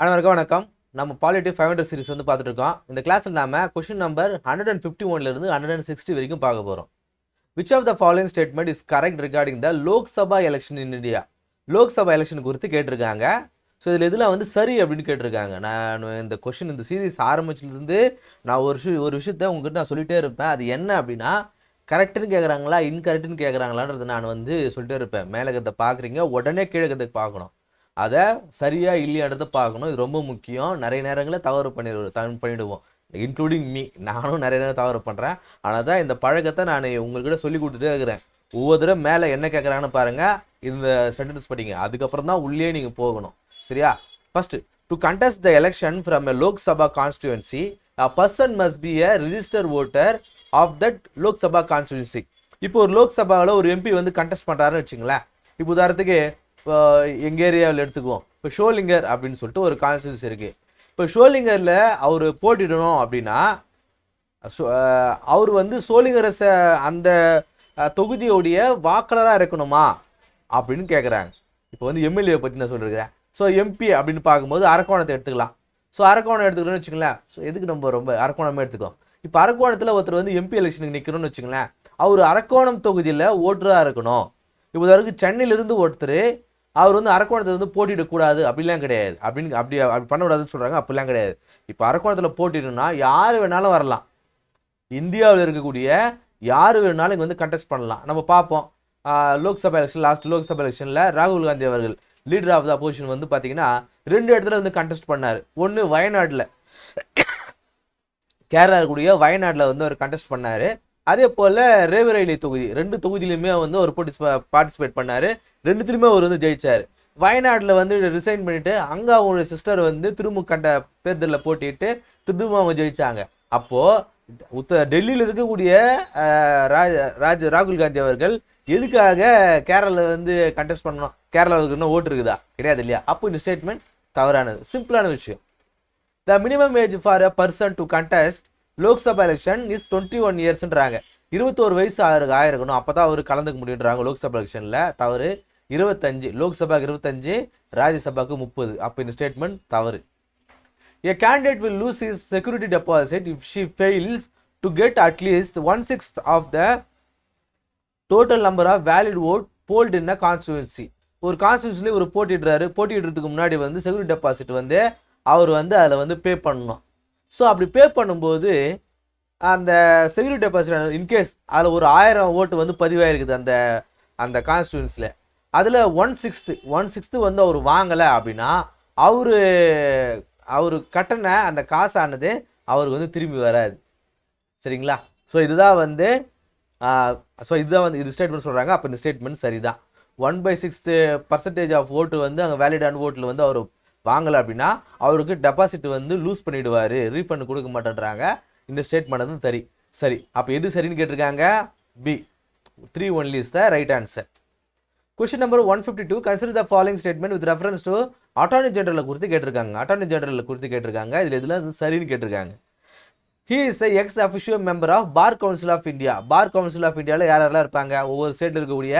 அனைவருக்கும் வணக்கம். நம்ம பாலிட்டி 500 சீரிஸ் வந்து பார்த்துட்டு இருக்கோம். இந்த கிளாஸில் நாம கொஸ்டின் நம்பர் 151 160 வரைக்கும் பார்க்க போகிறோம். Which of the following statement is correct regarding the Lok Sabha election in India? Lok Sabha election குறித்து கேட்டிருக்காங்க. ஸோ இதில் எதில் வந்து சரி அப்படின்னு கேட்டிருக்காங்க. நான் இந்த கொஸ்டின் இந்த சீரிஸ் ஆரம்பிச்சிலிருந்து நான் ஒரு விஷயத்த உங்ககிட்ட நான் சொல்லிட்டே இருப்பேன். அது என்ன அப்படின்னா, கரெக்டுன்னு கேட்குறாங்களா இன்கரெக்டுன்னு கேட்குறாங்களான்றது நான் வந்து சொல்லிட்டே இருப்பேன். மேலே இருக்கிறத பார்க்குறீங்க, உடனே கீழே இருக்கிறத பார்க்கணும். அதை சரியா இல்லையான்றதை பார்க்கணும். இது ரொம்ப முக்கியம். நிறைய நேரங்களில் தவறு பண்ணிடுவோம், இன்க்ளூடிங் மீ. நானும் நிறைய நேரம் தவறு பண்ணுறேன். ஆனால் தான் இந்த பழக்கத்தை நான் உங்கள்கிட்ட சொல்லி கொடுத்துட்டே இருக்கிறேன். ஒவ்வொரு தடவை மேலே என்ன கேட்குறாங்கன்னு பாருங்கள், இந்த சென்டென்ஸ் படிங்க, அதுக்கப்புறம் தான் உள்ளே நீங்கள் போகணும். சரியா? First, to contest the election from a Lok Sabha constituency a person must be a register voter of that Lok Sabha constituency. இப்போ ஒரு லோக்சபாவில் ஒரு எம்பி வந்து கண்டெஸ்ட் பண்ணுறாருன்னு வச்சுங்களேன். இப்போ உதாரணத்துக்கு இப்போ எங்கள் ஏரியாவில் எடுத்துக்குவோம். இப்போ ஷோலிங்கர் அப்படின்னு சொல்லிட்டு ஒரு கான்ஸ்டியூன்சி இருக்குது. இப்போ ஷோலிங்கரில் அவர் போட்டிடணும் அப்படின்னா அவர் வந்து சோலிங்கரை அந்த தொகுதியோடைய வாக்காளராக இருக்கணுமா அப்படின்னு கேட்குறாங்க. இப்போ வந்து எம்எல்ஏ பற்றி நான் சொல்லியிருக்கிறேன். ஸோ எம்பி அப்படின்னு பார்க்கும்போது அரக்கோணத்தை எடுத்துக்கலாம். ஸோ அரக்கோணம் எடுத்துக்கணும்னு வச்சுங்களேன். ஸோ எதுக்கு நம்ம ரொம்ப அரக்கோணமே எடுத்துக்கோம். இப்போ அரக்கோணத்தில் ஒருத்தர் வந்து எம்பி எலெக்ஷனுக்கு நிற்கணும்னு வச்சுங்களேன். அவர் அரக்கோணம் தொகுதியில் ஓட்டராக இருக்கணும். இப்போ அதற்கு சென்னையிலிருந்து ஒருத்தர் அவர் வந்து அரக்கோணத்தில் வந்து போட்டியிடக்கூடாது அப்படிலாம் கிடையாது. அப்படி பண்ணக்கூடாதுன்னு சொல்கிறாங்க. அப்படிலாம் கிடையாது. இப்போ அரக்கோணத்தில் போட்டிடணும்னா யார் வேணாலும் வரலாம். இந்தியாவில் இருக்கக்கூடிய யார் வேணாலும் இங்கே வந்து கண்டெஸ்ட் பண்ணலாம். நம்ம பார்ப்போம். லோக்சபா எலெக்ஷன், லாஸ்ட் லோக்சபா எலெக்ஷனில் ராகுல் காந்தி அவர்கள் லீடர் ஆஃப் த அப்போசிஷன் வந்து பார்த்தீங்கன்னா 2 இடத்துல வந்து கண்டெஸ்ட் பண்ணார். ஒன்று வயநாட்டில், கேரளா இருக்கக்கூடிய வயநாட்டில் வந்து அவர் கண்டெஸ்ட் பண்ணார். அதே போல் ரேவரேலி தொகுதி, 2 தொகுதியிலுமே வந்து அவர் பார்ட்டிசிபேட் பண்ணார். 2த்துலையுமே அவர் வந்து ஜெயிச்சார். வயநாட்டில் வந்து ரிசைன் பண்ணிவிட்டு அங்கே அவங்களுடைய சிஸ்டர் வந்து திரும்ப தேர்தலில் போட்டிட்டு திரும்ப அவங்க ஜெயிச்சாங்க. அப்போது டெல்லியில் இருக்கக்கூடிய ராகுல் காந்தி அவர்கள் எதுக்காக கேரளாவில் வந்து கண்டெஸ்ட் பண்ணணும்? கேரளாவுக்கு இன்னும் ஓட்டு இருக்குதா? கிடையாது இல்லையா? அப்போ இந்த ஸ்டேட்மெண்ட் தவறானது. சிம்பிளான விஷயம். த minimum age for a person to contest Lok Sabha election is 21 இயர்ஸ்ன்றாங்க. 21 வயசு ஆயிருக்கணும், அப்போ தான் அவர் கலந்துக்க முடியுன்றாங்க லோக்சபா எலெக்ஷனில். தவறு. 25, லோக்சபாக்கு 25, ராஜ்யசபாக்கு 30. அப்போ இந்த ஸ்டேட்மெண்ட் தவறு. A candidate will lose his security deposit if she fails to get at least 1/6 of the total number of valid vote polled in a constituency. ஒரு கான்ஸ்டியூன்சிலே ஒரு போட்டியிடுறதுக்கு முன்னாடி வந்து செக்யூரிட்டி டெபாசிட் வந்து அவர் வந்து அதில் வந்து பே பண்ணணும். ஸோ அப்படி பே பண்ணும்போது அந்த செக்யூரிட்டி டெபாசிட் இன்கேஸ் அதில் ஒரு 1000 ஓட்டு வந்து பதிவாயிருக்குது அந்த கான்ஸ்டியூன்ஸில். அதில் 1/6 வந்து அவர் வாங்கலை அப்படின்னா அவர் கட்டின அந்த காசானது அவருக்கு வந்து திரும்பி வராது. சரிங்களா? ஸோ இதுதான் வந்து இது ஸ்டேட்மெண்ட் சொல்கிறாங்க. அப்போ இந்த ஸ்டேட்மெண்ட் சரிதான். 1/6% ஆஃப் ஓட்டு வந்து அங்கே வேலிடான ஓட்டில் வந்து அவர் வாங்கலை அப்படின்னா அவருக்கு டெபாசிட் வந்து லூஸ் பண்ணிவிடுவார், ரீஃபண்ட் கொடுக்க மாட்டேன்றாங்க. இந்த ஸ்டேட்மெண்ட் வந்து சரி. அப்போ எது சரின்னு கேட்டிருக்காங்க? B 3 only is the right answer. Question number 152, consider the following statement with reference to attorney general குறித்து கேட்டிருக்காங்க. இதில் எதில் சரின்னு கேட்டிருக்காங்க. He is the ex officio member of Bar Council of India. Bar council of இந்தியாவில் யாரெல்லாம் இருப்பாங்க? ஒவ்வொரு ஸ்டேட்டில் இருக்கக்கூடிய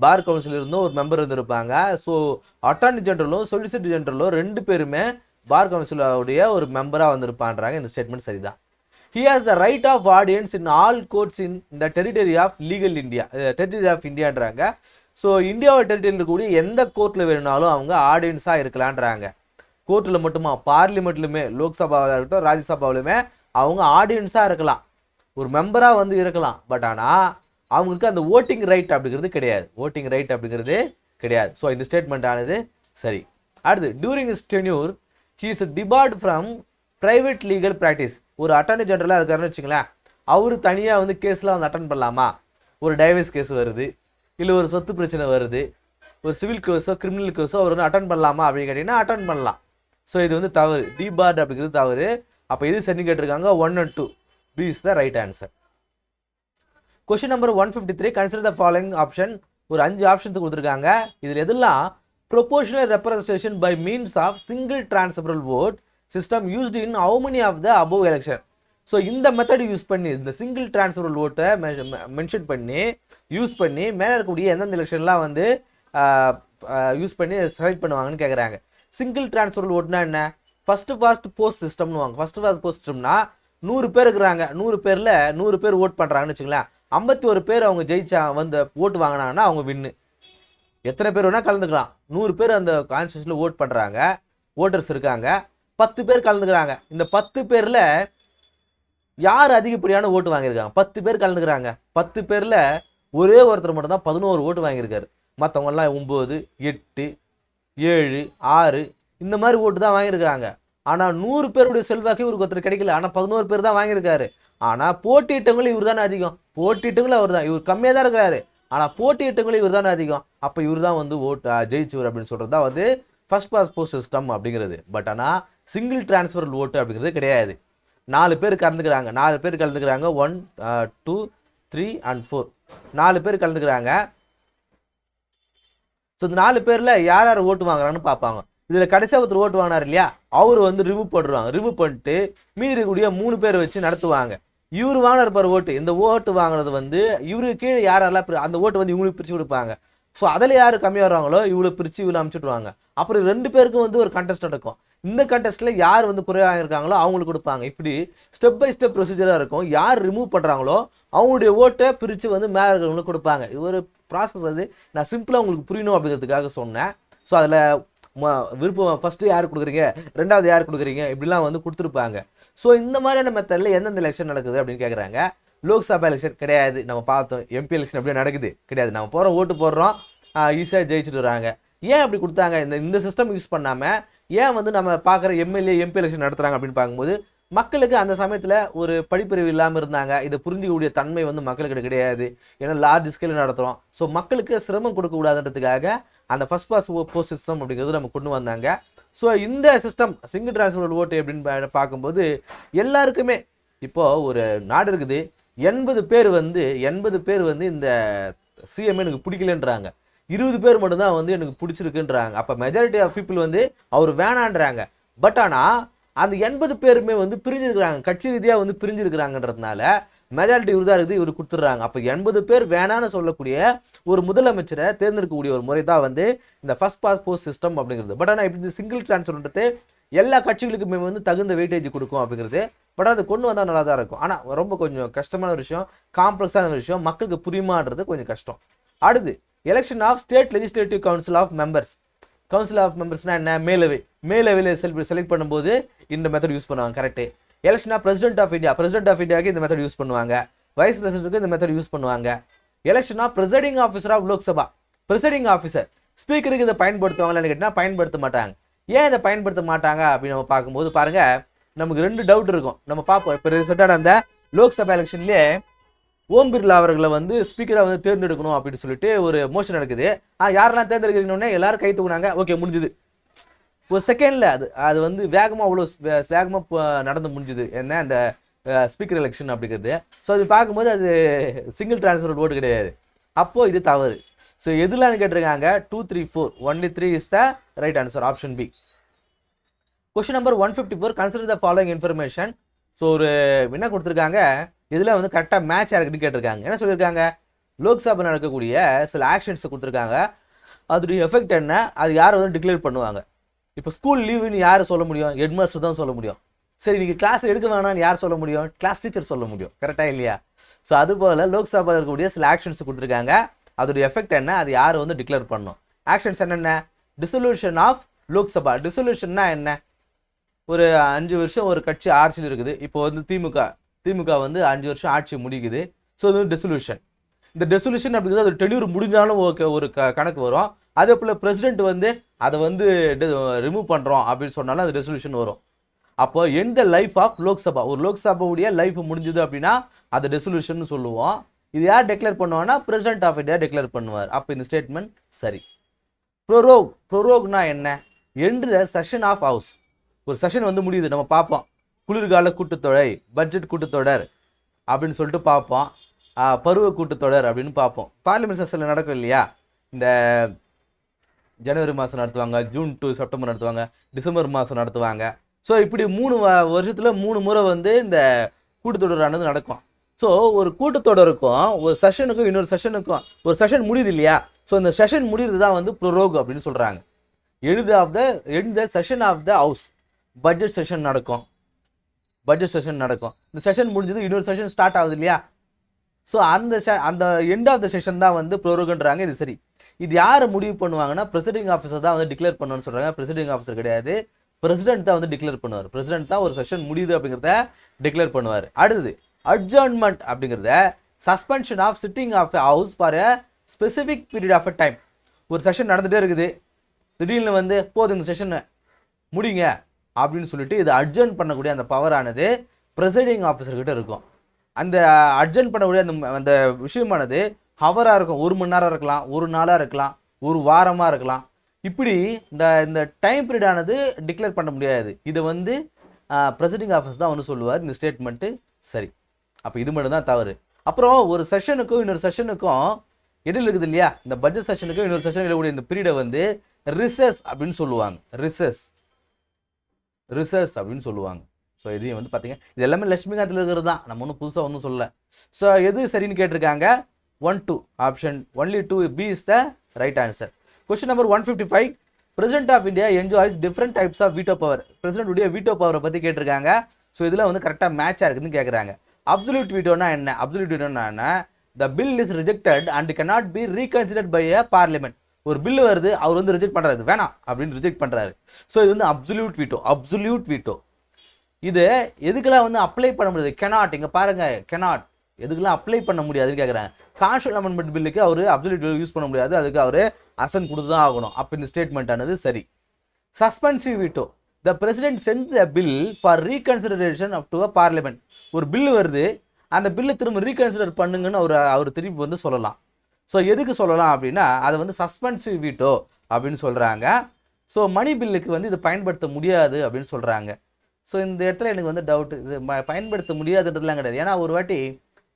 பார் கவுன்சில் இருந்தும் ஒரு மெம்பர் இருந்திருப்பாங்க. ஸோ அட்டார்னி ஜெனரலும் சொலிசிட்டர் ஜெனரலும் 2 பேருமே பார் கவுன்சிலுடைய ஒரு மெம்பராக வந்திருப்பான்றாங்க. இந்த ஸ்டேட்மெண்ட் சரிதான். He has the right of audience in all courts in the territory of legal India. Territory of Indiaன்றாங்க. ஸோ இந்தியாவோட டெரிட்டரியில் இருக்கக்கூடிய எந்த கோர்ட்டில் வேணுனாலும் அவங்க ஆடியன்ஸாக இருக்கலான்றாங்க. கோர்ட்டில் மட்டுமா, பார்லிமெண்ட்லையுமே, லோக்சபாவில் இருக்கட்டும் ராஜ்யசபாவிலுமே அவங்க ஆடியன்ஸாக இருக்கலாம், ஒரு மெம்பராக வந்து இருக்கலாம். பட் ஆனால் அவங்களுக்கு அந்த ஓட்டிங் ரைட் அப்படிங்கிறது கிடையாது. ஸோ இந்த ஸ்டேட்மெண்ட் ஆனது சரி. அடுத்து, during is tenure he is depart from private legal practice. ஒரு அட்டார்னி ஜெனரலாக இருக்காருன்னு வச்சுங்களேன். அவர் தனியாக வந்து கேஸ்லாம் வந்து அட்டன் பண்ணலாமா? ஒரு டைவர்ஸ் கேஸ் வருது, இல்லை ஒரு சொத்து பிரச்சனை வருது, ஒரு சிவில் கேஸோ கிரிமினல் கேஸோ அவர் வந்து அட்டன் பண்ணலாமா அப்படின்னு கேட்டிங்கன்னா அட்டன் பண்ணலாம். ஸோ இது வந்து தவறு. டிபார்ட் அப்படிங்கிறது தவறு. அப்போ எது சரின்னு கேட்டிருக்காங்க? 1 and 2. B is the right answer. Question number 153, consider the following option. ஒரு 5 ஆப்ஷன்ஸ் கொடுத்துருக்காங்க. இதில் எதெல்லாம் proportional representation by means of single transferable vote system used in how many of the above election. So இந்த method use பண்ணி, இந்த single transferable ஓட்டை mention பண்ணி use பண்ணி மேலே இருக்கக்கூடிய எந்தெந்த எலெக்ஷன்லாம் வந்து யூஸ் பண்ணி செலக்ட் பண்ணுவாங்கன்னு கேட்குறாங்க. சிங்கிள் டிரான்ஸ்ஃபரபிள் ஓட்டுனா என்ன? ஃபஸ்ட்டு போஸ்ட் சிஸ்டம்னு வாங்க. ஃபஸ்ட்டு போஸ்ட் சிஸ்டம்னா 100 பேர் இருக்கிறாங்க, 100 பேரில் 100 பேர் ஓட் பண்ணுறாங்கன்னு வச்சுங்களேன். 51 பேர் அவங்க ஜெயிச்சா வந்து ஓட்டு வாங்கினாங்கன்னா அவங்க வின்னு. எத்தனை பேர் வேணால் கலந்துக்கலாம். 100 பேர் அந்த கான்ஸ்டியூஷனில் ஓட் பண்ணுறாங்க, ஓட்டர்ஸ் இருக்காங்க, 10 பேர் கலந்துக்கிறாங்க. இந்த 10 பேரில் யார் அதிகப்படியான ஓட்டு வாங்கியிருக்காங்க? 10 பேர் கலந்துக்கிறாங்க. 10 பேரில் ஒரே ஒருத்தர் மட்டும் தான் 11 ஓட்டு வாங்கியிருக்காரு. மற்றவங்கலாம் 9, 8, 7, 6 இந்த மாதிரி ஓட்டு தான் வாங்கியிருக்காங்க. ஆனால் 100 பேருடைய செல்வாக்கு இவருக்கு ஒருத்தர் கிடைக்கல. ஆனால் 11 பேர் தான் வாங்கியிருக்காரு. ஆனால் போட்டியிட்டவங்களும் இவர் தானே அதிகம். போட்டியிட்டவங்களும் அவர் தான். இவர் கம்மியாக தான் இருக்காரு, ஆனால் போட்டியிட்டவங்களும் இவர் தானே அதிகம். அப்போ இவர் தான் வந்து ஜெயிச்சவர் அப்படின்னு சொல்கிறது தான் வந்து ஃபர்ஸ்ட் பாஸ்ட் போஸ்ட் சிஸ்டம் அப்படிங்கிறது. பட் ஆனால் சிங்கிள் டிரான்ஸ்ஃபர் ஓட்டு அப்படிங்கிறது கிடையாது. 4 பேர் கலந்துக்கிறாங்க. 4 பேர் கலந்துக்கிறாங்க. 1, 2, 3 and 4 4 பேர் கலந்துக்கிறாங்க. ஸோ இந்த 4 பேரில் யார் யார் ஓட்டு வாங்குறாங்கன்னு பார்ப்பாங்க. இதில் கடைசியாக ஒருத்தர் ஓட்டு வாங்கினார் இல்லையா, அவர் வந்து ரிமூவ் பண்ணுவாங்க. ரிமூவ் பண்ணிட்டு மீதி இருக்கக்கூடிய 3 பேர் வச்சு நடத்துவாங்க. இவர் வாங்கினார் பாரு ஓட்டு, இந்த ஓட்டு வாங்கினது வந்து இவருக்கு கீழே யாரெல்லாம் அந்த ஓட்டு வந்து இவங்களுக்கு பிரித்து கொடுப்பாங்க. ஸோ அதில் யார் கம்மியாக வராங்களோ இவ்வளோ பிரித்து இவ்வளோ அனுப்பிச்சுட்ருவாங்க. அப்புறம் 2 பேருக்கும் வந்து ஒரு கண்டெஸ்ட் நடக்கும். இந்த கண்டெஸ்ட்டில் யார் வந்து குறைவாக இருக்காங்களோ அவங்களுக்கு கொடுப்பாங்க. இப்படி ஸ்டெப் பை ஸ்டெப் ப்ரொசீஜராக இருக்கும். யார் ரிமூவ் பண்ணுறாங்களோ அவங்களுடைய ஓட்டை பிரித்து வந்து மேலே இருக்கிறவங்களுக்கு கொடுப்பாங்க. இது ஒரு ப்ராசஸ். அது நான் சிம்பிளாக உங்களுக்கு புரியணும் அப்படிங்கிறதுக்காக சொன்னேன். ஸோ அதில் விருப்பம் ஃபஸ்ட்டு யார் கொடுக்குறீங்க, 2வது யார் கொடுக்குறீங்க, இப்படிலாம் வந்து கொடுத்துருப்பாங்க. ஸோ இந்த மாதிரியான மெத்தடில் எந்தெந்த எலெக்ஷன் நடக்குது அப்படின்னு கேட்குறாங்க. லோக்சபா எலெக்ஷன் கிடையாது, நம்ம பார்த்தோம். எம்பி எலெக்ஷன் அப்படியே நடக்குது கிடையாது. நம்ம போகிறோம், ஓட்டு போடுறோம், ஈஸியாக ஜெயிச்சுட்டு வராங்க. ஏன் அப்படி கொடுத்தாங்க? இந்த சிஸ்டம் யூஸ் பண்ணாமல் ஏன் வந்து நம்ம பார்க்குற எம்எல்ஏ எம்பி எலெக்ஷன் நடத்துகிறாங்க அப்படின்னு பார்க்கும்போது மக்களுக்கு அந்த சமயத்தில் ஒரு படிப்பறிவு இல்லாமல் இருந்தாங்க. இதை புரிஞ்சிக்கக்கூடிய தன்மை வந்து மக்களுக்கு கிடையாது. ஏன்னா லார்ஜ் ஸ்கேலில் நடத்துகிறோம். ஸோ மக்களுக்கு சிரமம் கொடுக்கக்கூடாதுன்றதுக்காக அந்த ஃபர்ஸ்ட் பாஸ் போஸ்ட் சிஸ்டம் அப்படிங்கிறது நம்ம கொண்டு வந்தாங்க. ஸோ இந்த சிஸ்டம் சிங்கிள் டிரான்ஸ்ஃபர் ஓட்டு அப்படின்னு பார்க்கும்போது எல்லாருக்குமே இப்போது ஒரு நாடு இருக்குது, 80 பேர் வந்து இந்த சிஎம் எனக்கு பிடிக்கலன்றாங்க, 20 பேர் மட்டும்தான் வந்து எனக்கு பிடிச்சிருக்குன்றாங்க. அப்போ மெஜாரிட்டி ஆஃப் பீப்புள் வந்து அவர் வேணான்றாங்க. பட் ஆனால் அந்த 80 பேருமே வந்து பிரிஞ்சிருக்கிறாங்க, கட்சி ரீதியாக வந்து பிரிஞ்சிருக்கிறாங்கன்றதுனால மெஜாரிட்டி இவர் தான் இருக்குது, இவர் கொடுத்துட்றாங்க. அப்போ 80 பேர் வேணான்னு சொல்லக்கூடிய ஒரு முதலமைச்சரை தேர்ந்தெடுக்கக்கூடிய ஒரு முறை தான் வந்து இந்த ஃபர்ஸ்ட் பாஸ் போஸ்ட் சிஸ்டம் அப்படிங்கிறது. பட் ஆனால் இப்படி சிங்கிள் டிரான்ஸ்ஃபர்ன்றது எல்லா கட்சிகளுக்குமே வந்து தகுந்த வெயிட்டேஜ் கொடுக்கும் அப்படிங்கிறது. பட் அது கொண்டு வந்தால் நல்லா தான் இருக்கும். ஆனால் ரொம்ப கொஞ்சம் கஷ்டமான ஒரு விஷயம், காம்ப்ளெக்ஸான விஷயம், மக்களுக்கு புரியுமான்றது கொஞ்சம் கஷ்டம். அடுத்து election of state legislative council of members. Council of மெம்பர்ஸ்னா என்ன? மேலவையில் செலக்ட் பண்ணும்போது இந்த மெத்தட் யூஸ் பண்ணுவாங்க. Correct. Election of president of இந்தியாவுக்கு இந்த மெத்தட் யூஸ் பண்ணுவாங்க. வைஸ் பிரசிடென்ட்டுக்கு இந்த மெத்தட் யூஸ் பண்ணுவாங்க. Election of presiding officer of Lok Sabha, presiding officer ஸ்பீக்கருக்கு இதை பயன்படுத்துவாங்கன்னு கேட்டால் பயன்படுத்த மாட்டாங்க. ஏன் இதை பயன்படுத்த மாட்டாங்க அப்படின்னு நம்ம பார்க்கும்போது பாருங்க, நமக்கு 2 டவுட் இருக்கும். நம்ம பார்ப்போம். இப்போ ரீசெண்டான அந்த லோக்சபா எலெக்ஷன்லேயே ஓம் பிர்லா அவர்களை வந்து ஸ்பீக்கராக வந்து தேர்ந்தெடுக்கணும் அப்படின்னு சொல்லிட்டு ஒரு மோஷன் நடக்குது. யாரெல்லாம் தேர்ந்தெடுக்கிறீங்கன்னே எல்லாரும் கை தூக்குனாங்க. ஓகே, முடிஞ்சுது. ஒரு செகண்டில் அது வந்து வேகமாக அவ்வளோ வேகமாக நடந்து முடிஞ்சுது. என்ன அந்த ஸ்பீக்கர் எலெக்ஷன் அப்படிங்கிறது. ஸோ அது பார்க்கும்போது அது சிங்கிள் டிரான்ஸ்ஃபர் ஓட்டு கிடையாது. அப்போது இது தவறு. ஸோ எதுலான்னு கேட்டிருக்காங்க? 2, 3, 4 only 3 is the right answer, option B. Question number 154, consider the following information. So ஒரு என்ன கொடுத்துருக்காங்க, இதில் வந்து கரெக்டாக மேட்ச் யாருக்குன்னு கேட்டிருக்காங்க. என்ன சொல்லியிருக்காங்க? லோக்சபா நடக்கக்கூடிய சில ஆக்ஷன்ஸை கொடுத்துருக்காங்க. அதோடைய எஃபெக்ட் என்ன, அது யார் வந்து டிக்ளேர் பண்ணுவாங்க. இப்போ ஸ்கூல் லீவுன்னு யார் சொல்ல முடியும்? ஹெட்மாஸ்டர் தான் சொல்ல முடியும். சரி, நீங்கள் கிளாஸ் எடுக்க வேணாம்னு யார் சொல்ல முடியும்? கிளாஸ் டீச்சர் சொல்ல முடியும். கரெக்டாக இல்லையா? ஸோ அதுபோல் லோக்சபா இருக்கக்கூடிய சில ஆக்ஷன்ஸ் கொடுத்துருக்காங்க. அதோடைய எஃபெக்ட் என்ன, அது யார் வந்து டிக்ளேர் பண்ணணும். ஆக்ஷன்ஸ் என்னென்ன? Dissolution of Lok Sabha. டிசல்யூஷன்னா என்ன? ஒரு 5 வருஷம் ஒரு கட்சி ஆட்சியில் இருக்குது. இப்போ வந்து திமுக வந்து 5 வருஷம் ஆட்சி முடிக்குது. ஸோ இது வந்து டெசல்யூஷன். இந்த டெசல்யூஷன் அப்படிங்கிறது அது டென்யூர் முடிஞ்சாலும் ஓகே ஒரு கணக்கு வரும். அதே போல் பிரசிடென்ட் வந்து அதை வந்து ரிமூவ் பண்ணுறோம் அப்படின்னு சொன்னாலும் அது ரெசல்யூஷன் வரும். அப்போ எந்த லைஃப் ஆஃப் லோக்சபா, ஒரு லோக்சபாவுடைய லைஃப் முடிஞ்சுது அப்படின்னா அது ரெசல்யூஷன் சொல்லுவோம். இது யார் டிக்ளேர் பண்ணுவாங்கன்னா பிரசிடென்ட் ஆஃப் இந்தியா டிக்ளேர் பண்ணுவார். அப்போ இந்த ஸ்டேட்மெண்ட் சரி. ப்ரோரோக்னா என்ன? End the session of house. ஒரு செஷன் வந்து முடியுது, நம்ம பார்ப்போம். குளிர்கால கூட்டத்தொடர், பட்ஜெட் கூட்டத்தொடர் அப்படின்னு சொல்லிட்டு பார்ப்போம். பருவ கூட்டத்தொடர் அப்படின்னு பார்ப்போம். பார்லிமெண்ட் செஷனில் நடக்கும் இல்லையா? இந்த ஜனவரி மாதம் நடத்துவாங்க, ஜூன் டு செப்டம்பர் நடத்துவாங்க, டிசம்பர் மாதம் நடத்துவாங்க. ஸோ இப்படி 3 வருஷத்தில் 3 முறை வந்து இந்த கூட்டத்தொடரானது நடக்கும். ஸோ ஒரு கூட்டத்தொடருக்கும் ஒரு செஷனுக்கும் இன்னொரு செஷனுக்கும் ஒரு செஷன் முடியுது இல்லையா? ஸோ இந்த செஷன் முடியுது தான் வந்து ப்ரோரோக் அப்படின்னு சொல்கிறாங்க. End the session of the house. Budget session நடக்கும். இந்த செஷன் முடிஞ்சது இன்னொரு செஷன் ஸ்டார்ட் ஆகுது இல்லையா? ஸோ அந்த எண்ட் ஆஃப் த செஷன் தான் வந்து ப்ரோரோகன்றாங்க. இது சரி. இது யார் முடிவு பண்ணுவாங்கன்னா ப்ரெசிடிங் ஆஃபீஸர் தான் வந்து டிக்ளேர் பண்ணணும்னு சொல்கிறாங்க. ப்ரெசிடிங் ஆஃபீஸர் கிடையாது, பிரசிடென்ட் தான் வந்து டிக்ளேர் பண்ணுவார். பிரசிடென்ட் தான் ஒரு செஷன் முடியுது அப்படிங்கிறத டிக்ளேர் பண்ணுவார். அடுத்தது அட்ஜர்ன்மெண்ட் அப்படிங்கிறத suspension of sitting of house for a specific period of a time. ஒரு செஷன் நடந்துகிட்டே இருக்குது, திடீர்னு வந்து போதும் இந்த செஷனை முடிங்க அப்படின்னு சொல்லிட்டு இது அட்ஜர்ன் பண்ணக்கூடிய அந்த பவரானது ப்ரெசைடிங் ஆஃபீஸர்கிட்ட இருக்கும். அந்த அட்ஜர்ன் பண்ணக்கூடிய அந்த விஷயமானது ஹவராக இருக்கும். 1 மணி நேரம் இருக்கலாம், 1 நாளாக இருக்கலாம், 1 வாரமாக இருக்கலாம். இப்படி இந்த டைம் பீரியடானது டிக்ளேர் பண்ண முடியாது. இதை வந்து ப்ரெசிடிங் ஆஃபீஸ் தான் வந்து சொல்லுவார். இந்த ஸ்டேட்மெண்ட்டு சரி. அப்போ இது மட்டும் தான் தவறு. அப்புறம் ஒரு செஷனுக்கும் இன்னொரு செஷனுக்கும் இடையில் இருக்குது இல்லையா? இந்த பட்ஜெட் செஷனுக்கும் இன்னொரு செஷன் இருக்கக்கூடிய இந்த பீரியடை வந்து ரிசஸ் அப்படின்னு சொல்லுவாங்க. ரிசஸ் அப்படின்னு சொல்லுவாங்க. ஸோ இதையும் வந்து பார்த்தீங்க, இது எல்லாமே லட்சுமிகாந்தில் இருக்கிறது தான், நம்ம ஒன்றும் புதுசாக ஒன்றும் சொல்லலை. ஸோ எது சரின்னு கேட்டிருக்காங்க? 1, 2 option only 2B is the right answer. Question number 155. President of India enjoys different types of veto power. பிரசிடென்ட்டுடைய வீட்டோ பவரை பற்றி கேட்டிருக்காங்க. ஸோ இதில் வந்து கரெக்டாக மேட்சாக இருக்குதுன்னு கேட்குறாங்க. அப்சல்யூட் வீட்டோனா என்ன? அப்சல்யூட் வீட்டோனா என்ன? The bill is rejected and cannot be reconsidered by a parliament. ஒரு பில் வருது, அவர் வந்து ரிஜெக்ட் பண்ணுறாரு, வேணாம் அப்படின்னு ரிஜெக்ட் பண்ணுறாரு. ஸோ இது வந்து அப்சல்யூட் வீட்டோ. இது எதுக்கெல்லாம் வந்து அப்ளை பண்ண முடியாது? cannot, இங்கே பாருங்க, cannot எதுக்கெல்லாம் அப்ளை பண்ண முடியாதுன்னு கேட்குறாங்க. கான்ஸ்டியூஷன் அமெண்ட்மெண்ட் பில்லுக்கு அவர் அப்சல்யூட் யூஸ் பண்ண முடியாது, அதுக்கு அவர் அசன்ட் கொடுத்து தான் ஆகணும். அப்போ இந்த ஸ்டேட்மெண்ட் ஆனது சரி. Suspensive veto. The president sent the bill for reconsideration up to a parliament. ஒரு பில்லு வருது, அந்த பில்லை திரும்ப ரீகன்சிடர் பண்ணுங்கன்னு அவர் திருப்பி வந்து சொல்லலாம். ஸோ எதுக்கு சொல்லலாம் அப்படின்னா அதை வந்து சஸ்பென்சிவ் வீட்டோ அப்படின்னு சொல்கிறாங்க. ஸோ மணி பில்லுக்கு வந்து இதை பயன்படுத்த முடியாது அப்படின்னு சொல்கிறாங்க. ஸோ இந்த இடத்துல எனக்கு வந்து டவுட், இது பயன்படுத்த முடியாதுன்றதுலாம் கிடையாது. ஏன்னா ஒரு வாட்டி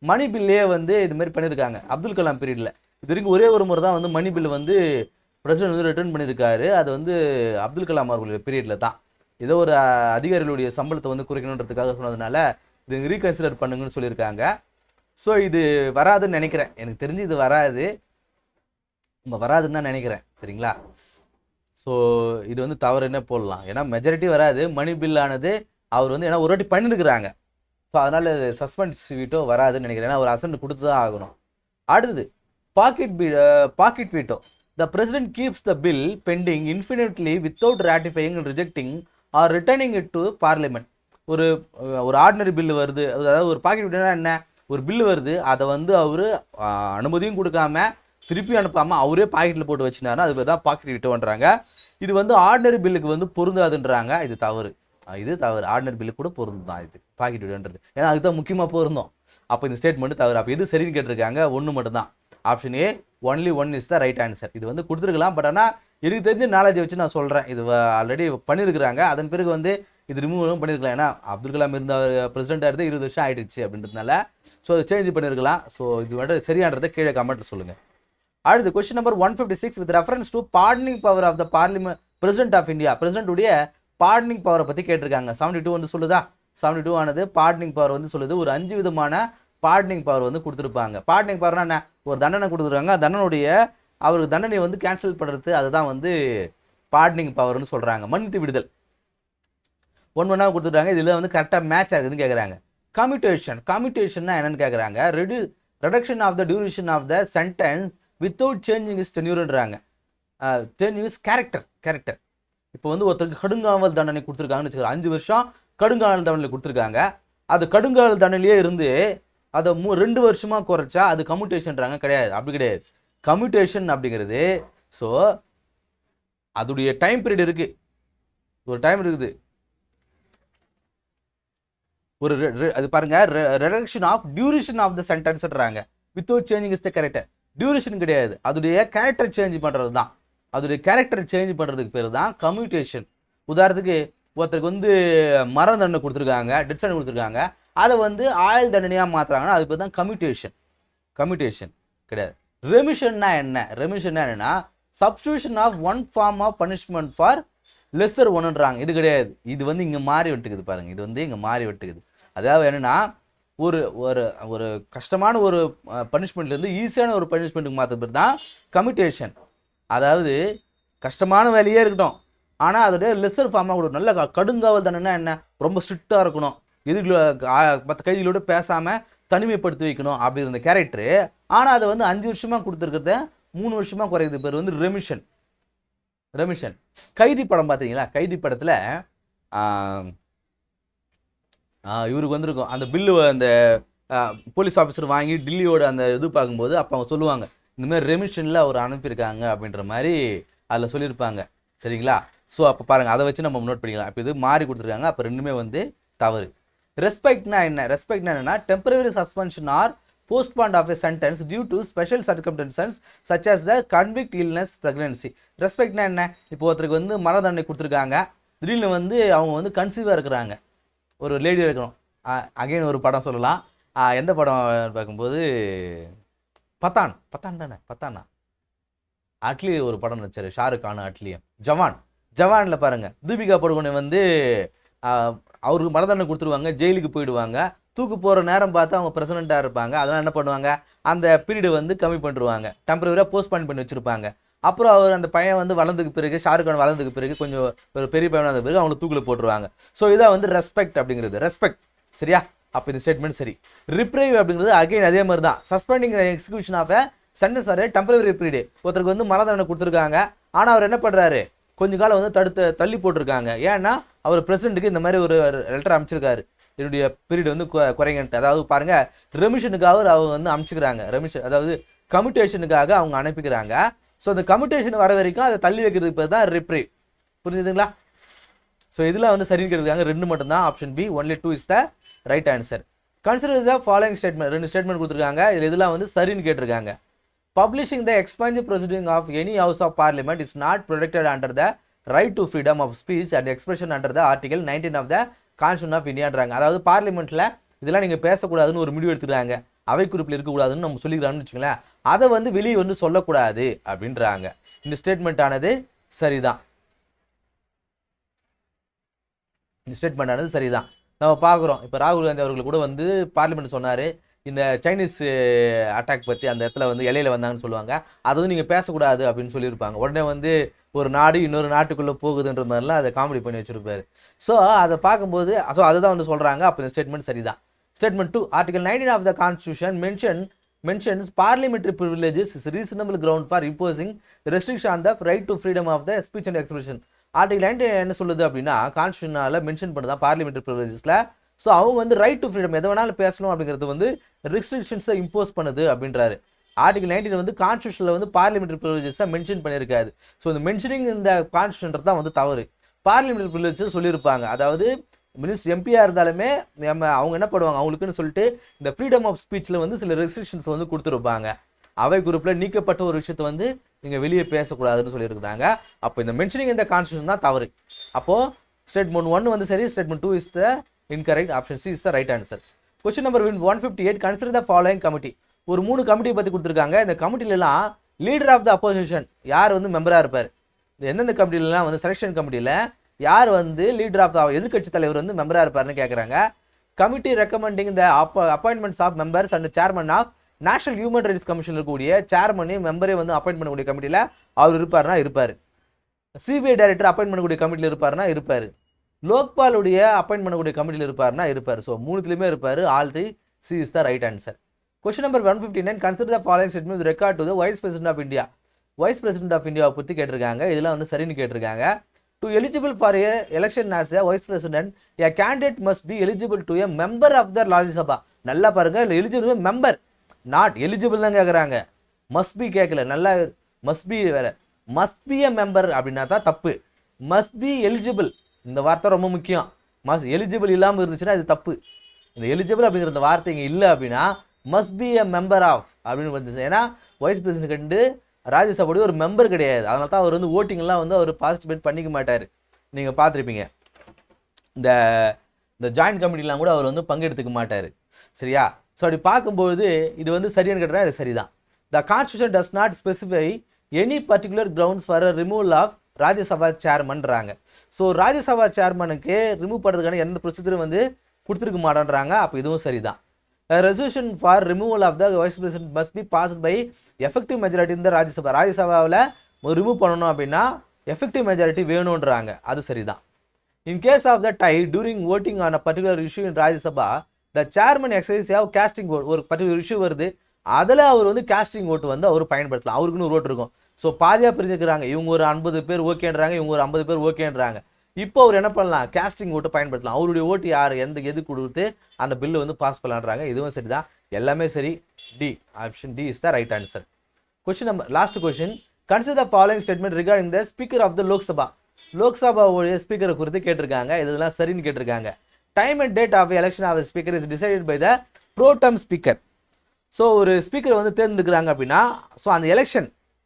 மணி பில்லே வந்து இது மாதிரி பண்ணியிருக்காங்க அப்துல் கலாம் பீரியடில். இது வரைக்கும் ஒரே ஒரு முறை தான் வந்து மணி பில் வந்து பிரசிடென்ட் வந்து ரிட்டர்ன் பண்ணியிருக்காரு. அது வந்து அப்துல் கலாம் அவர்களுடைய பீரியடில் தான். ஏதோ ஒரு அதிகாரிகளுடைய சம்பளத்தை வந்து குறைக்கணுன்றதுக்காக சொன்னதுனால இது ரீகன்சிடர் பண்ணுங்கன்னு சொல்லியிருக்காங்க. ஸோ இது வராதுன்னு நினைக்கிறேன். எனக்கு தெரிஞ்சு இது வராதுன்னு தான் நினைக்கிறேன். சரிங்களா? ஸோ இது வந்து தவறு என்ன போடலாம், ஏன்னா மெஜாரிட்டி வராது. மணி பில் ஆனது அவர் வந்து ஏன்னா ஒரு வாட்டி பண்ணிருக்கிறாங்க. ஸோ அதனால் சஸ்பென்ஸ் வீட்டோ வராதுன்னு நினைக்கிறேன். ஏன்னா ஒரு அசன்ட் கொடுத்து தான் ஆகணும். அடுத்தது pocket veto. The president keeps the bill pending infinitely without ratifying and rejecting or returning it to parliament. ஒரு ஆர்டினரி பில்லு வருது, அதாவது ஒரு பாக்கெட் வீட்டோனா என்ன? ஒரு பில்லு வருது, அதை வந்து அவர் அனுமதியும் கொடுக்காம திருப்பி அனுப்பாமல் அவரே பாக்கெட்டில் போட்டு வச்சுனாருன்னா அது தான் பாக்கெட் வீட்டோன்றாங்க. இது வந்து ஆர்டினரி பில்லுக்கு வந்து பொருந்தாதுன்றாங்க. இது தவறு. ஆர்டினரி பில்லு கூட பொருந்தும் தான் இது பாக்கெட் வீட்டோன்றது. ஏன்னா அதுதான் முக்கியமாக பொருந்தும். அப்போ இந்த ஸ்டேட்மெண்ட் தவறு. அப்போ எது சரின்னு கேட்டிருக்காங்க? 1 மட்டும்தான். Option A only 1 is the right answer. இது வந்து கொடுத்துருக்கலாம், பட் ஆனால் எனக்கு தெரிஞ்ச நாலேஜை வச்சு நான் சொல்கிறேன். இது ஆல்ரெடி பண்ணியிருக்கிறாங்க. அதன் பிறகு வந்து இது ரிமூவ் பண்ணியிருக்கலாம். ஏன்னா அப்துல் கலாம் இருந்த பிரசிடென்ட்டாக இருந்து 20 வருஷம் ஆயிடுச்சு அப்படின்றதுனால ஸோ சேஞ்ச் பண்ணியிருக்கலாம். ஸோ இது வந்து சரியானதை கீழே கமெண்ட்டில் சொல்லுங்கள். அடுத்து question number 156. With reference to pardoning power of the parliament president of India. பிரசிடென்ட்டுடைய பார்டனிங் பவரை பற்றி கேட்டிருக்காங்க. 72 வந்து சொல்லுதா? 72 ஆனது பார்டனிங் பவர் வந்து சொல்லுது. ஒரு 5 விதமான பார்டனிங் பவர் வந்து கொடுத்துருப்பாங்க. பார்டனிங் பவர்னா என்ன? ஒரு தண்டனை கொடுத்துருக்காங்க, தண்டனுடைய அவருக்கு தண்டனை வந்து கேன்சல் பண்ணுறது, அதுதான் வந்து பார்டனிங் பவர்னு சொல்கிறாங்க. மன்னித்து விடுதல். ஒன்றா கொடுத்துருக்காங்க. இதில் வந்து கரெக்டாக மேட்ச் ஆகுதுன்னு கேட்குறாங்க. கம்யூட்டேஷன்னா என்னன்னு கேட்குறாங்க. Reduction of the duration of the sentence without changing is டென்யூர்ன்றாங்க. Changing is character. இப்போ வந்து ஒருத்தருக்கு கடுங்காவல் தண்டனை கொடுத்துருக்காங்கன்னு வச்சுக்கோங்க. 5 வருஷம் கடுங்காவல் தண்டனை கொடுத்துருக்காங்க. அது கடுங்காவல் தண்டனையிலே இருந்து அதை 2 வருஷமாக குறைச்சா அது கம்யூட்டேஷன்றாங்க. கிடையாது, அப்படி கிடையாது. கம்யூட்டேஷன் அப்படிங்கிறது ஸோ அதோடைய டைம் பீரியட் இருக்குது, ஒரு டைம் இருக்குது. ஒரு அது பாருங்க, reduction of duration of the சென்டென்ஸ்ன்றாங்க. Without changing is the character. Duration கிடையாது, அதோடைய கேரக்டர் சேஞ்ச் பண்ணுறது தான். அதோடைய கேரக்டர் சேஞ்ச் பண்ணுறதுக்கு பேர் தான் கம்யூட்டேஷன். உதாரணத்துக்கு ஒருத்தருக்கு வந்து மரண தண்டனை கொடுத்துருக்காங்க, டெத் தண்டனை கொடுத்துருக்காங்க, அதை வந்து ஆயுள் தண்டனையாக மாற்றுறாங்கன்னா அது பேர் தான் கம்யூட்டேஷன் கிடையாது. ரெமிஷன்னா என்னன்னா substitution of one form of punishment for lesser ஒன்றுன்றாங்க. இது கிடையாது. இது வந்து இங்கே மாறி விட்டுக்குது பாருங்க. இது வந்து இங்கே மாறி விட்டுக்குது. அதாவது என்னன்னா ஒரு ஒரு கஷ்டமான ஒரு பனிஷ்மெண்ட்லேருந்து ஈஸியான ஒரு பனிஷ்மெண்ட்டுக்கு மாற்ற பேர் தான் கம்யூட்டேஷன். அதாவது கஷ்டமான வேலையே இருக்கட்டும், ஆனால் அதோடைய லெசர் ஃபார்மாக கொடுக்கும். நல்ல கடுங்காவல் தானேன்னா என்ன, ரொம்ப ஸ்ட்ரிக்டாக இருக்கணும், மற்ற கைதிகளோடு பேசாமல் தனிமைப்படுத்தி வைக்கணும் அப்படி இருந்த கேரக்டரு. ஆனால் அதை வந்து 5 வருஷமாக கொடுத்துருக்கிறத 3 வருஷமாக குறையுது. பேர் வந்து ரெமிஷன். கைதி படம் பார்த்தீங்களா? கைதி படத்தில் இவருக்கு வந்திருக்கும் அந்த பில்லு, அந்த போலீஸ் ஆஃபீஸர் வாங்கி டில்லியோட அந்த இது பார்க்கும்போது அப்போ அவங்க சொல்லுவாங்க இந்தமாதிரி ரெமிஷனில் அவர் அனுப்பியிருக்காங்க அப்படின்ற மாதிரி அதில் சொல்லியிருப்பாங்க. சரிங்களா? ஸோ அப்போ பாருங்கள், அதை வச்சு நம்ம நோட் பண்ணிக்கலாம். இப்போ இது மாறி கொடுத்துருக்காங்க, அப்போ ரெண்டுமே வந்து தவறு. ரெஸ்பெக்ட்னா என்ன? ரெஸ்பெக்ட்னா என்னன்னா temporary suspension or postponed of a sentence due to special circumstances such as the convict, illness, pregnancy. ரெஸ்பெக்ட்னா என்ன? இப்போ ஒருத்தருக்கு வந்து மரண தண்டனை கொடுத்துருக்காங்க, திடீர்னு வந்து அவங்க வந்து கன்சீவாக இருக்கிறாங்க, ஒரு லேடி இருக்கணும். அகைன் ஒரு படம் சொல்லலாம். எந்த படம் பார்க்கும்போது பத்தான் தானே, அட்லி ஒரு படம் நடிச்சாரு, ஷாருக் கான் அட்லியும். ஜவானில் பாருங்க, தீபிகா படுகோனே வந்து அவருக்கு மரணதண்டனை கொடுத்துருவாங்க, ஜெயிலுக்கு போயிடுவாங்க. தூக்கு போகிற நேரம் பார்த்து அவங்க பிரசிடெண்ட்டாக இருப்பாங்க. அதெல்லாம் என்ன பண்ணுவாங்க, அந்த பீரியடு வந்து கம்மி பண்ணிடுவாங்க, டெம்பரரியாக போஸ்ட்பான் பண்ணி வச்சுருப்பாங்க. அப்புறம் அவர் அந்த பையன் வந்து வளர்ந்ததுக்கு பிறகு, ஷாருக் கான் வளர்ந்ததுக்கு பிறகு, கொஞ்சம் ஒரு பெரிய பையனாக இருந்த பிறகு அவங்களை தூக்கில் போட்டுருவாங்க. ஸோ இதான் வந்து ரெஸ்பெக்ட் அப்படிங்கிறது. ரெஸ்பெக்ட். சரியா? அப்போ இந்த ஸ்டேட்மெண்ட் சரி. ரிப்ரைவ் அப்படிங்கிறது அகைன் அதே மாதிரி தான். Suspending execution of sentence or temporary period. ஒருத்தருக்கு வந்து மரண தண்டனை கொடுத்துருக்காங்க, ஆனால் அவர் என்ன பண்ணுறாரு, கொஞ்ச காலம் வந்து தள்ளி போட்டிருக்காங்க. ஏன்னா அவர் பிரசிடென்ட்டுக்கு இந்த மாதிரி ஒரு லெட்டர் அமைச்சிருக்காரு, என்னுடைய பீரியட் வந்து குறைங்கன்ட்டு. அதாவது பாருங்க, ரெமிஷனுக்காக அவங்க வந்து அமைச்சிக்கிறாங்க. ரெமிஷன் அதாவது கம்யூட்டேஷனுக்காக அவங்க அனுப்பிக்கிறாங்க. ஸோ அந்த கம்யூட்டேஷன் வர வரைக்கும் அதை தள்ளி வைக்கிறதுக்கு பேர் தான் ரிப்ரைவ். புரிஞ்சுதுங்களா? ஸோ இதில் வந்து சரின்னு கேட்டிருக்காங்க, 2 மட்டும்தான். Option B only 2 is the right answer. Consider the following statement. 2 statement கொடுத்துருக்காங்க, இதில் இதெல்லாம் வந்து சரின்னு கேட்டிருக்காங்க. Publishing the expensive proceeding of any house of parliament is not protected under the right to freedom of speech and expression under the article 19 of the constitution of இந்தியான்றாங்க. அதாவது பார்லிமெண்ட்டில் இதெல்லாம் நீங்கள் பேசக்கூடாதுன்னு ஒரு முடிவு எடுத்துக்கிறாங்க, அவை குறிப்பில் இருக்கக்கூடாதுன்னு நம்ம சொல்லிக்கிறான்னு வச்சுங்களேன். அதை வந்து வெளியே வந்து சொல்லக்கூடாது அப்படின்றாங்க. இந்த ஸ்டேட்மெண்ட் ஆனது சரிதான். இந்த ஸ்டேட்மெண்ட் ஆனது சரிதான். நம்ம பார்க்குறோம், இப்போ ராகுல் காந்தி அவர்கள் கூட வந்து பார்லிமெண்ட் சொன்னார், இந்த சைனீஸ் அட்டாக் பற்றி அந்த இடத்துல வந்து இலையில வந்தாங்கன்னு சொல்லுவாங்க, அது வந்து நீங்கள் பேசக்கூடாது அப்படின்னு சொல்லியிருப்பாங்க. உடனே வந்து ஒரு நாடு இன்னொரு நாட்டுக்குள்ளே போகுதுன்ற மாதிரிலாம் அதை காமெடி பண்ணி வச்சுருப்பாரு. ஸோ அதை பார்க்கும்போது அதுதான் வந்து சொல்கிறாங்க. அப்போ இந்த ஸ்டேட்மெண்ட் சரிதான். Statement 2, article 19 of the constitution mentions parliamentary privileges is reasonable ground for imposing restriction on the right to freedom of the speech and expression. Article 19 என்ன சொல்லுது அப்படின்னா, கான்ஸ்டியூஷனால மென்ஷன் பண்ணுதான் பார்லிமெண்ட்ரி ப்ரிவிலேஜஸில். ஸோ அவங்க வந்து ரைட் டு ஃப்ரீடம், எதை வேணாலும் பேசணும் அப்படிங்கிறது வந்து ரெஸ்ட்ரிக்ஷன்ஸை இம்போஸ் பண்ணுது அப்படின்றாரு. ஆர்டிகல் 19 வந்து கான்ஸ்டியூஷனில் வந்து பார்லிமெண்ட்ரி ப்ரிவிலேஜஸை மென்ஷன் பண்ணியிருக்காது. ஸோ இந்த மென்ஷனிங் இந்த கான்ஸ்டியூஷன் தான் வந்து தவறு. பார்லிமெண்ட்ரி ப்ரிவிலேஜஸ் சொல்லியிருப்பாங்க, அதாவது எம்பியாக இருந்தாலுமே அவங்க என்ன பண்ணுவாங்க, அவங்களுக்குன்னு சொல்லிட்டு இந்த ஃப்ரீடம் ஆஃப் ஸ்பீச்சில் வந்து சில ரெஸ்ட்ரிக்ஷன்ஸ் வந்து கொடுத்துருப்பாங்க. அவை குரூப்பில் நீக்கப்பட்ட ஒரு விஷயத்தை வந்து நீங்கள் வெளியே பேசக்கூடாதுன்னு சொல்லியிருக்கிறாங்க. அப்போ இந்த மென்ஷனிங் இந்த கான்ஸ்டியூஷன் தான் தவறு. அப்போது ஸ்டேட்மெண்ட் 1 வந்து சரி, statement 2 is the incorrect. Option C is the right answer. Question number 158, consider the following committee. ஒரு 3 கமிட்டியை பற்றி கொடுத்துருக்காங்க. இந்த கமிட்டிலலாம் லீடர் ஆஃப் த அப்போசிஷன் யார் வந்து மெம்பராக இருப்பார், எந்தெந்த கமிட்டிலலாம் வந்து செலெக்ஷன் கமிட்டியில் யார் வந்து லீடர் ஆஃப் த எதிர்கட்சி தலைவர் வந்து மெம்பராக இருப்பார்னு கேட்குறாங்க. Committee recommending the appointments of members and chairman of national human rights commission இருக்கக்கூடிய சேர்மனையும் மெம்பரே வந்து அப்பாயின்ட் பண்ணக்கூடிய கமிட்டியில் அவர் இருப்பார்னா இருப்பார். சிபிஐ டைரக்டர் அப்பாயின்ட் பண்ணக்கூடிய கமிட்டியில் இருப்பார்னா இருப்பார். லோக்பாலுடைய அப்பாயின்ட் பண்ணக்கூடிய கமிட்டியில் இருப்பார்னா இருப்பார். ஸோ 3த்துலையுமே இருப்பார். All 3 C is the right answer. Question number 159, consider the following statement with regard to the vice president of India. Vice president of இந்தியாவை பற்றி கேட்டிருக்காங்க. இதெல்லாம் வந்து சரின்னு கேட்டிருக்காங்க. To eligible for a election as a vice president, a candidate must be eligible to a member of the Rajya Sabha. நல்லா பாருங்க, இல்லை எலிஜிபிள் மெம்பர், நாட் எலிஜிபிள் தான் கேட்குறாங்க. மஸ்ட் பி கேட்கல, நல்லா மஸ்ட் பி வேற. மஸ்ட் பி எ மெம்பர் அப்படின்னா தான் தப்பு. மஸ்ட் பி எலிஜிபிள், இந்த வார்த்தை ரொம்ப முக்கியம். எலிஜிபிள் இல்லாமல் இருந்துச்சுன்னா இது தப்பு. இந்த எலிஜிபிள் அப்படிங்கிற இந்த வார்த்தை இங்கே இல்லை அப்படின்னா must be a member of அப்படின்னு வந்துச்சு. ஏன்னா வைஸ் பிரசிடென்ட் கண்டு ராஜ்யசபாவுடைய ஒரு மெம்பர் கிடையாது. அதனால தான் அவர் வந்து ஓட்டிங்லாம் வந்து அவர் பார்ட்டிசிபேட் பண்ணிக்க மாட்டார். நீங்கள் பார்த்துருப்பீங்க, இந்த ஜாயின்ட் கமிட்டிலாம் கூட அவர் வந்து பங்கெடுத்துக்க மாட்டார். சரியா? ஸோ அப்படி பார்க்கும்போது இது வந்து சரியான கேட்டால் இது சரிதான். The constitution does not specify any particular grounds for removal of Rajya Sabha சேர்மன்றாங்க. ஸோ ராஜ்யசபா சேர்மனுக்கு ரிமூவ் பண்ணுறதுக்கான எந்த ப்ரொசீஜரும் வந்து கொடுத்துருக்க மாட்டேன்றாங்க. அப்போ இதுவும் சரிதான். Resolution for removal of the vice president must be passed by effective majority இந்த ராஜ்யசபா. ராஜ்யசபாவில் ரிமூவ் பண்ணணும் அப்படின்னா எஃபெக்டிவ் மெஜாரிட்டி வேணுன்றாங்க, அது சரிதான். In case of the tie during voting on a particular issue in Rajya Sabha, the chairman exercises have casting vote. ஒரு particular issue வருது, அதில் அவர் வந்து casting vote வந்து அவர் பயன்படுத்தலாம். அவருக்குன்னு ஒரு ஓட்டு இருக்கும். ஸோ பாதியாக பிரிஞ்சுக்கிறாங்க, இவங்க ஒரு 50 பேர் ஓகேன்றாங்க, இவங்க ஒரு 50 பேர் ஓகேன்றாங்க. இப்போ அவர் என்ன பண்ணலாம், casting vote பயன்படுத்தலாம். அவருடைய ஓட்டு யார் எது கொடுத்து அந்த பில்லு வந்து பாஸ் பண்ணலான்றாங்க. இதுவும் சரிதான், எல்லாமே சரி. D, option D is the right answer. Question number last question. Consider the following statement regarding the speaker of the Lok Sabha. லோக்சபாவுடைய ஸ்பீக்கரை குறித்து கேட்டிருக்காங்க, இதெல்லாம் சரின்னு கேட்டிருக்காங்க. Time and date of election of speaker is decided by the protem speaker. So ஒரு ஸ்பீக்கரை வந்து தேர்ந்தெடுக்கிறாங்க அப்படின்னா, ஸோ அந்த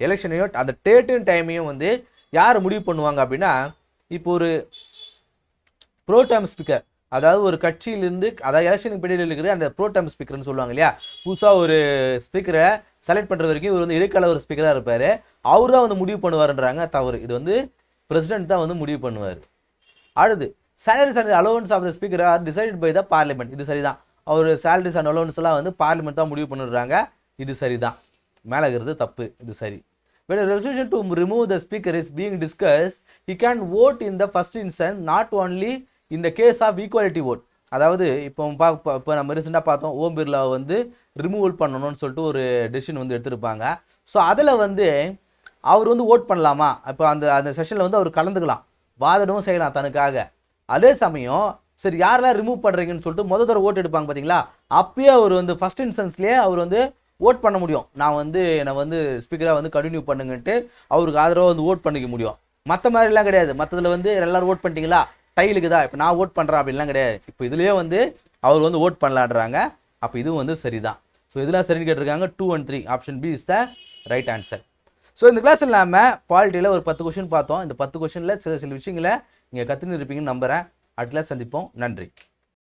எலெக்ஷனையும் அந்த டேட்டும் டைமையும் வந்து யார் முடிவு பண்ணுவாங்க அப்படின்னா, இப்போ ஒரு ப்ரோடம் ஸ்பீக்கர், அதாவது ஒரு கட்சியிலிருந்து, அதாவது எலெக்ஷனுக்கு பின்னாடி இருக்கிற அந்த ப்ரோடம் ஸ்பீக்கர்னு சொல்லுவாங்க இல்லையா, புதுசாக ஒரு ஸ்பீக்கரை செலக்ட் பண்ணுற வரைக்கும் இவர் வந்து இடைக்கால ஒரு ஸ்பீக்கராக இருப்பார், அவர் தான் வந்து முடிவு பண்ணுவாருன்றாங்க. தவறு, இது வந்து பிரசிடென்ட் தான் வந்து முடிவு பண்ணுவார். அடுத்து salaries and allowance of the speaker are decided by the parliament. இது சரிதான், அவர் சேலரிஸ் அண்ட் அலோவன்ஸ் எல்லாம் வந்து பார்லிமெண்ட் தான் முடிவு பண்ணிடுறாங்க. இது சரிதான், மேலே இருக்கிறது தப்பு, இது சரி. When a resolution to remove the speaker is being discussed, he can vote in the first instance, not only in the case of equality vote. அதாவது இப்போ நம்ம ரீசெண்டாக பார்த்தோம், ஓம் பிர்லாவை வந்து ரிமூவல் பண்ணணும்னு சொல்லிட்டு ஒரு டெசிஷன் வந்து எடுத்திருப்பாங்க. ஸோ அதில் வந்து அவர் வந்து ஓட் பண்ணலாமா, இப்போ அந்த செஷனில் வந்து அவர் கலந்துக்கலாம், வாதனமும் செய்யலாம் தனக்காக. அதே சமயம் சரி யாரெல்லாம் ரிமூவ் பண்ணுறீங்கன்னு சொல்லிட்டு தடவை ஓட்டு எடுப்பாங்க பார்த்தீங்களா, அப்பயே அவர் வந்து ஃபஸ்ட் இன்ஸ்டன்ஸ்லேயே அவர் வந்து ஓட் பண்ண முடியும். என்னை வந்து ஸ்பீக்கராக வந்து கண்டினியூ பண்ணுங்கன்ட்டு அவருக்கு ஆதரவாக வந்து ஓட் பண்ணிக்க முடியும். மற்ற மாதிரிலாம் கிடையாது, மற்றதில் வந்து எல்லாரும் ஓட் பண்ணிட்டீங்களா, டைலுக்கு தான் இப்போ நான் ஓட் பண்ணுறேன் அப்படின்லாம் கிடையாது. இப்போ இதுலேயே வந்து அவர் வந்து ஓட் பண்ணலான்றாங்க. அப்போ இதுவும் வந்து சரிதான். ஸோ இதெல்லாம் சரின்னு கேட்டிருக்காங்க. 2 and 3 option B is the right answer. So இந்த கிளாஸில் நம்ம பாலிட்டியில் ஒரு 10 கொஷின் பார்த்தோம். இந்த 10 கொஷினில் சில விஷயங்களை நீங்கள் கற்றுன்னு இருப்பீங்கன்னு நம்புகிறேன். அடுத்த கிளாஸ் சந்திப்போம். நன்றி.